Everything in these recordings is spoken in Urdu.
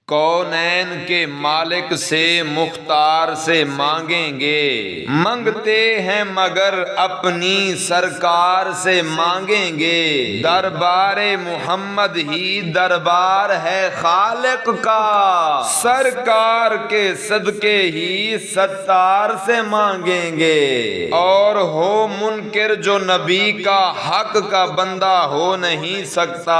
کونین کے مالک سے مختار سے مانگیں گے، منگتے ہیں مگر اپنی سرکار سے مانگیں گے۔ دربار محمد ہی دربار ہے خالق کا، سرکار کے صدقے ہی ستار سے مانگیں گے۔ اور ہو منکر جو نبی کا حق کا بندہ ہو نہیں سکتا،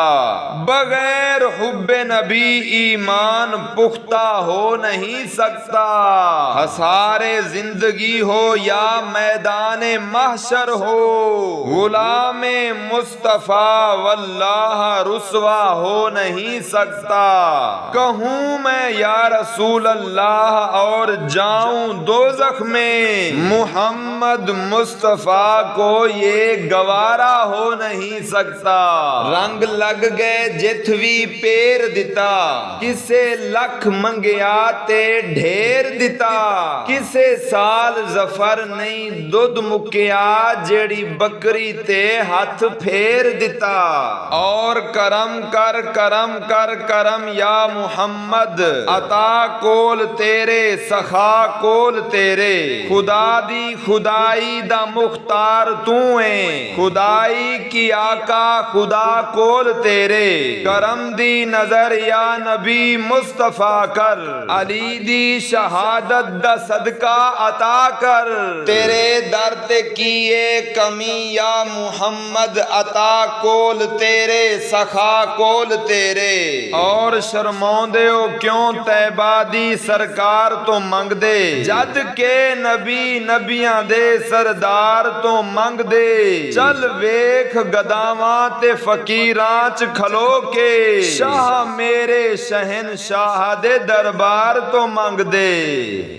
بغیر حب نبی ایمان پختہ ہو نہیں سکتا۔ حصار زندگی ہو یا میدان محشر ہو، غلام مصطفیٰ واللہ رسوا ہو نہیں سکتا۔ کہوں میں یا رسول اللہ اور جاؤں دوزخ میں، محمد مصطفیٰ کو یہ گوارا ہو نہیں سکتا۔ رنگ لگ گئے جتوی پیر دتا، کسے لکھ منگیا تے ڈھیر دتا۔ کسے سال ظفر نہیں دودھ مکیا، جیڑی بکری تے ہاتھ پھیر دتا۔ اور کرم کر کرم کر کرم یا محمد، عطا کول تیرے سخا کول تیرے۔ خدا دی خدائی دا مختار تو ہے، خدائی کی آقا خدا کول تیرے۔ کرم دی نظر یا نبی مصطفیٰ کر، علی دی شہادت دا صدقہ عطا کر۔ تیرے در تے کیے کمی یا محمد، عطا کول تیرے سخا کول تیرے۔ اور شرماندے ہو کیوں طیبہ دی سرکار تو منگ دے، جد کے نبی نبیاں دے سردار تو منگ دے۔ چل ویکھ گداواں تے فقیراں چ کھلو کے، شاہ میرے شہنشاہ دے دربار تو منگ دے۔